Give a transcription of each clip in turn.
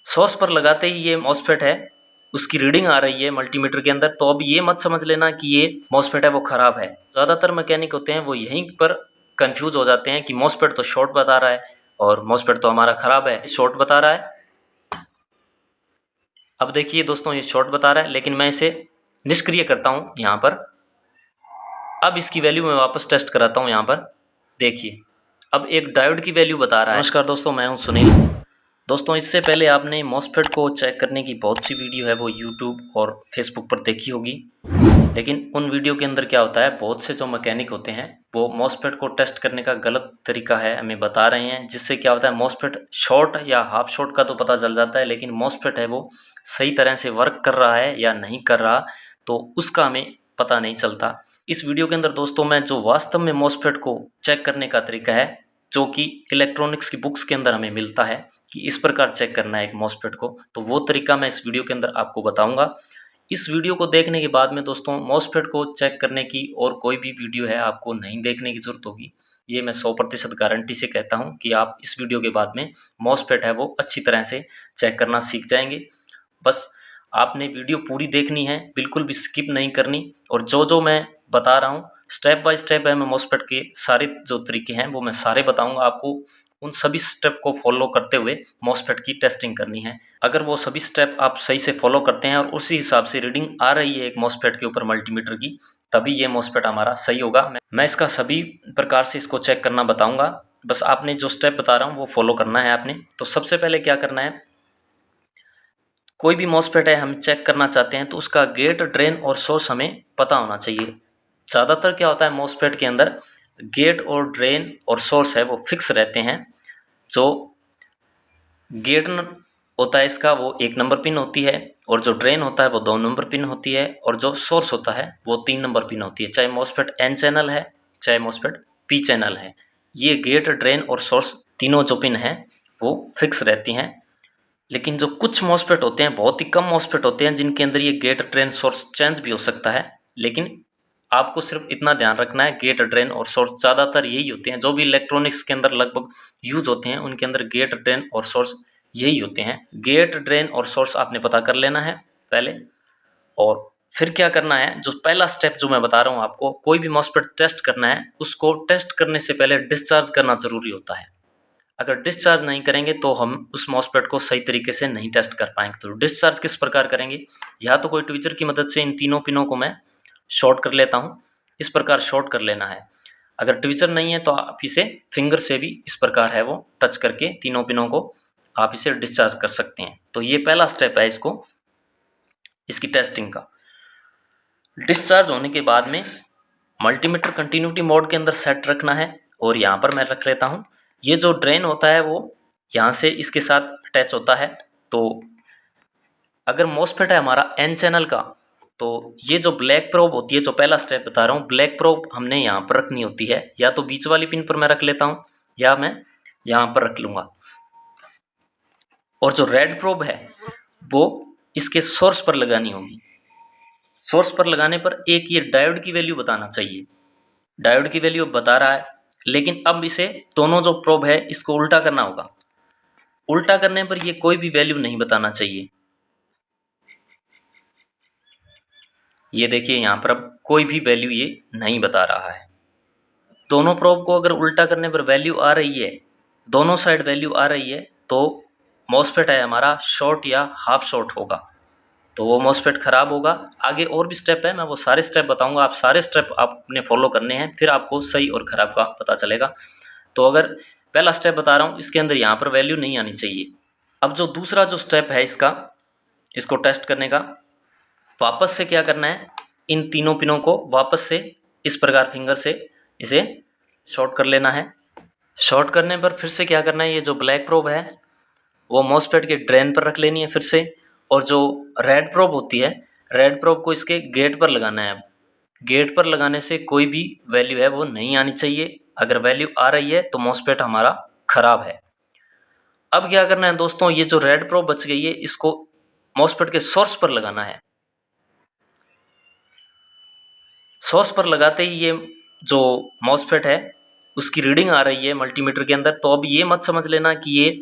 Source पर लगाते ही ये मॉसफेट है उसकी रीडिंग आ रही है मल्टीमीटर के अंदर, तो अब ये मत समझ लेना कि ये मॉसफेट है वो ख़राब है। ज़्यादातर मैकेनिक होते हैं वो यहीं पर कंफ्यूज हो जाते हैं कि मॉसफेट तो शॉर्ट बता रहा है और मॉसफेट तो हमारा ख़राब है, शॉर्ट बता रहा है। अब देखिए दोस्तों, ये शॉर्ट बता रहा है, लेकिन मैं इसे निष्क्रिय करता हूँ यहाँ पर। अब इसकी वैल्यू मैं वापस टेस्ट कराता हूँ यहाँ पर। देखिए अब एक डायोड की वैल्यू बता रहा है। नमस्कार दोस्तों, मैं हूँ सुनील। दोस्तों, इससे पहले आपने मॉसफेट को चेक करने की बहुत सी वीडियो है वो यूट्यूब और फेसबुक पर देखी होगी, लेकिन उन वीडियो के अंदर क्या होता है, बहुत से जो मैकेनिक होते हैं वो मॉसफेट को टेस्ट करने का गलत तरीका है हमें बता रहे हैं, जिससे क्या होता है मॉसफेट शॉर्ट या हाफ शॉर्ट का तो पता चल जाता है, लेकिन मॉसफेट है वो सही तरह से वर्क कर रहा है या नहीं कर रहा तो उसका हमें पता नहीं चलता। इस वीडियो के अंदर दोस्तों मैं जो वास्तव में मॉसफेट को चेक करने का तरीका है, जो कि इलेक्ट्रॉनिक्स की बुक्स के अंदर हमें मिलता है कि इस प्रकार चेक करना है एक मॉसफेट को, तो वो तरीका मैं इस वीडियो के अंदर आपको बताऊंगा। इस वीडियो को देखने के बाद में दोस्तों मॉसफेट को चेक करने की और कोई भी वीडियो है आपको नहीं देखने की ज़रूरत होगी। ये मैं 100% गारंटी से कहता हूँ कि आप इस वीडियो के बाद में मॉसफेट है वो अच्छी तरह से चेक करना सीख जाएंगे। बस आपने वीडियो पूरी देखनी है, बिल्कुल भी स्किप नहीं करनी, और जो जो मैं बता रहा हूँ स्टेप बाय स्टेप है, मैं मॉसफेट के सारे जो तरीके हैं वो मैं सारे बताऊंगा आपको। उन सभी स्टेप को फॉलो करते हुए मॉसफेट की टेस्टिंग करनी है। अगर वो सभी स्टेप आप सही से फॉलो करते हैं और उसी हिसाब से रीडिंग आ रही है एक मॉसफेट के ऊपर मल्टीमीटर की, तभी ये मॉसफेट हमारा सही होगा। मैं इसका सभी प्रकार से इसको चेक करना बताऊंगा। बस आपने जो स्टेप बता रहा हूँ वो फॉलो करना है आपने। तो सबसे पहले क्या करना है, कोई भी मॉसफेट है हम चेक करना चाहते हैं तो उसका गेट, ड्रेन और सोर्स हमें पता होना चाहिए। ज़्यादातर क्या होता है मॉसफेट के अंदर गेट और ड्रेन और सोर्स है वो फिक्स रहते हैं। जो गेट होता है इसका वो 1 नंबर पिन होती है, और जो ड्रेन होता है वो 2 नंबर पिन होती है, और जो सोर्स होता है वो 3 नंबर पिन होती है। चाहे मॉसफेट एन चैनल है चाहे मॉसफेट पी चैनल है, ये गेट, ड्रेन और सोर्स तीनों जो पिन हैं वो फिक्स रहती हैं। लेकिन जो कुछ मॉसफेट होते हैं, बहुत ही कम मॉसफेट होते हैं जिनके अंदर ये गेट, ड्रेन, सोर्स चेंज भी हो सकता है, लेकिन आपको सिर्फ इतना ध्यान रखना है गेट, ड्रेन और सोर्स ज़्यादातर यही होते हैं। जो भी इलेक्ट्रॉनिक्स के अंदर लगभग यूज होते हैं उनके अंदर गेट, ड्रेन और सोर्स यही होते हैं। गेट, ड्रेन और सोर्स आपने पता कर लेना है पहले, और फिर क्या करना है, जो पहला स्टेप जो मैं बता रहा हूँ आपको, कोई भी मॉसफेट टेस्ट करना है उसको टेस्ट करने से पहले डिस्चार्ज करना ज़रूरी होता है। अगर डिस्चार्ज नहीं करेंगे तो हम उस मॉसफेट को सही तरीके से नहीं टेस्ट कर पाएंगे। तो डिस्चार्ज किस प्रकार करेंगे, या तो कोई ट्विचर की मदद से इन तीनों पिनों को मैं शॉर्ट कर लेता हूँ, इस प्रकार शॉर्ट कर लेना है। अगर ट्विचर नहीं है तो आप इसे फिंगर से भी इस प्रकार है वो टच करके तीनों पिनों को आप इसे डिस्चार्ज कर सकते हैं। तो ये पहला स्टेप है इसकी टेस्टिंग का। डिस्चार्ज होने के बाद में मल्टीमीटर कंटिन्यूटी मोड के अंदर सेट रखना है, और यहाँ पर मैं रख लेता हूँ। ये जो ड्रेन होता है वो यहाँ से इसके साथ अटैच होता है। तो अगर मॉसफेट है हमारा एन चैनल का, तो ये जो ब्लैक प्रोब होती है, जो पहला स्टेप बता रहा हूँ, ब्लैक प्रोब हमने यहाँ पर रखनी होती है। या तो बीच वाली पिन पर मैं रख लेता हूँ या मैं यहाँ पर रख लूँगा। और जो रेड प्रोब है वो इसके सोर्स पर लगानी होगी। सोर्स पर लगाने पर एक ये डायोड की वैल्यू बताना चाहिए। डायोड की वैल्यू बता रहा है, लेकिन अब इसे दोनों जो प्रोब है इसको उल्टा करना होगा। उल्टा करने पर ये कोई भी वैल्यू नहीं बताना चाहिए। ये देखिए यहाँ पर अब कोई भी वैल्यू ये नहीं बता रहा है। दोनों प्रोब को अगर उल्टा करने पर वैल्यू आ रही है, दोनों साइड वैल्यू आ रही है, तो मॉसफेट है हमारा शॉर्ट या हाफ शॉर्ट होगा, तो वो मॉसफेट ख़राब होगा। आगे और भी स्टेप है, मैं वो सारे स्टेप बताऊंगा, आप सारे स्टेप आपने फॉलो करने हैं, फिर आपको सही और ख़राब का पता चलेगा। तो अगर पहला स्टेप बता रहा हूँ, इसके अंदर यहाँ पर वैल्यू नहीं आनी चाहिए। अब जो दूसरा जो स्टेप है इसको टेस्ट करने का, वापस से क्या करना है, इन तीनों पिनों को वापस से इस प्रकार फिंगर से इसे शॉर्ट कर लेना है। शॉर्ट करने पर फिर से क्या करना है, ये जो ब्लैक प्रोब है वो मॉसफेट के ड्रेन पर रख लेनी है फिर से, और जो रेड प्रोब होती है, रेड प्रोब को इसके गेट पर लगाना है। गेट पर लगाने से कोई भी वैल्यू है वो नहीं आनी चाहिए। अगर वैल्यू आ रही है तो मॉसफेट हमारा ख़राब है। अब क्या करना है दोस्तों, ये जो रेड प्रोब बच गई है इसको मॉसफेट के सोर्स पर लगाना है। सोर्स पर लगाते ही ये जो मॉसफेट है उसकी रीडिंग आ रही है मल्टीमीटर के अंदर, तो अब ये मत समझ लेना कि ये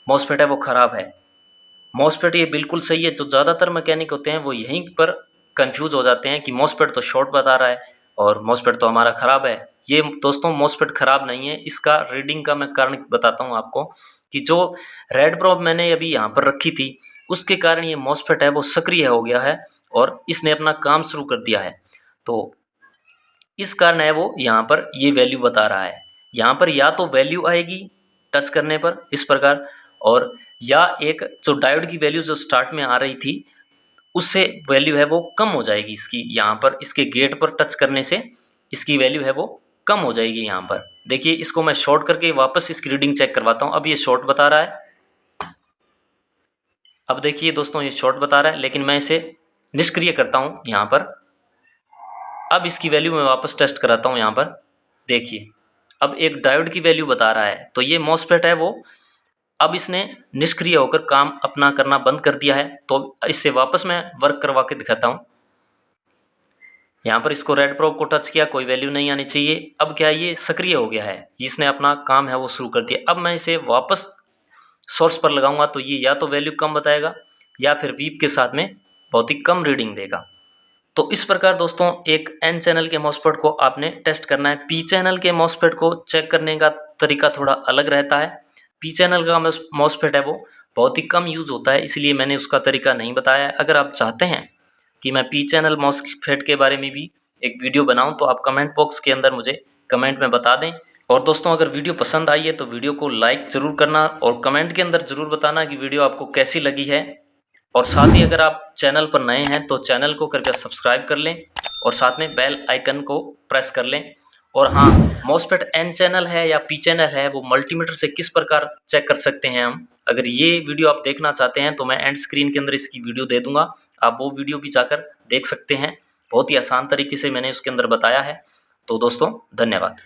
मॉसफेट है वो ख़राब है। मॉसफेट ये बिल्कुल सही है। जो ज़्यादातर मैकेनिक होते हैं वो यहीं पर कंफ्यूज हो जाते हैं कि मॉसफेट तो शॉर्ट बता रहा है और मॉसफेट तो हमारा ख़राब है। ये दोस्तों मॉसफेट ख़राब नहीं है, इसका रीडिंग का मैं कारण बताता हूँ आपको कि जो रेड प्रोब मैंने अभी यहाँ पर रखी थी उसके कारण ये मॉसफेट है वो सक्रिय हो गया है और इसने अपना काम शुरू कर दिया है। तो इस कारण है वो यहाँ पर ये वैल्यू बता रहा है। यहाँ पर या तो वैल्यू आएगी टच करने पर इस प्रकार, और या एक जो डायोड की वैल्यू जो स्टार्ट में आ रही थी उससे वैल्यू है वो कम हो जाएगी इसकी। यहाँ पर इसके गेट पर टच करने से इसकी वैल्यू है वो कम हो जाएगी। यहाँ पर देखिए, इसको मैं शॉर्ट करके वापस इसकी रीडिंग चेक करवाता हूँ। अब ये शॉर्ट बता रहा है। अब देखिए दोस्तों, ये शॉर्ट बता रहा है, लेकिन मैं इसे निष्क्रिय करता हूँ यहाँ पर। अब इसकी वैल्यू मैं वापस टेस्ट कराता हूँ। यहाँ पर देखिए, अब एक डायोड की वैल्यू बता रहा है। तो ये मॉसफेट है वो अब इसने निष्क्रिय होकर काम अपना करना बंद कर दिया है। तो इससे वापस मैं वर्क करवा के दिखाता हूँ। यहाँ पर इसको रेड प्रोब को टच किया, कोई वैल्यू नहीं आनी चाहिए। अब क्या है, ये सक्रिय हो गया है, इसने अपना काम है वो शुरू कर दिया। अब मैं इसे वापस सोर्स पर लगाऊंगा तो ये या तो वैल्यू कम बताएगा या फिर वीप के साथ में बहुत ही कम रीडिंग देगा। तो इस प्रकार दोस्तों एक एन चैनल के मॉसफेट को आपने टेस्ट करना है। पी चैनल के मॉसफेट को चेक करने का तरीका थोड़ा अलग रहता है। पी चैनल का मॉसफेट है वो बहुत ही कम यूज़ होता है, इसलिए मैंने उसका तरीका नहीं बताया है। अगर आप चाहते हैं कि मैं पी चैनल मॉसफेट के बारे में भी एक वीडियो बनाऊं तो आप कमेंट बॉक्स के अंदर मुझे कमेंट में बता दें। और दोस्तों, अगर वीडियो पसंद आई है तो वीडियो को लाइक ज़रूर करना और कमेंट के अंदर ज़रूर बताना कि वीडियो आपको कैसी लगी है। और साथ ही अगर आप चैनल पर नए हैं तो चैनल को कृपया सब्सक्राइब कर लें और साथ में बेल आइकन को प्रेस कर लें। और हाँ, मॉसफेट एन चैनल है या पी चैनल है वो मल्टीमीटर से किस प्रकार चेक कर सकते हैं हम, अगर ये वीडियो आप देखना चाहते हैं तो मैं एंड स्क्रीन के अंदर इसकी वीडियो दे दूंगा, आप वो वीडियो भी जाकर देख सकते हैं। बहुत ही आसान तरीके से मैंने उसके अंदर बताया है। तो दोस्तों, धन्यवाद।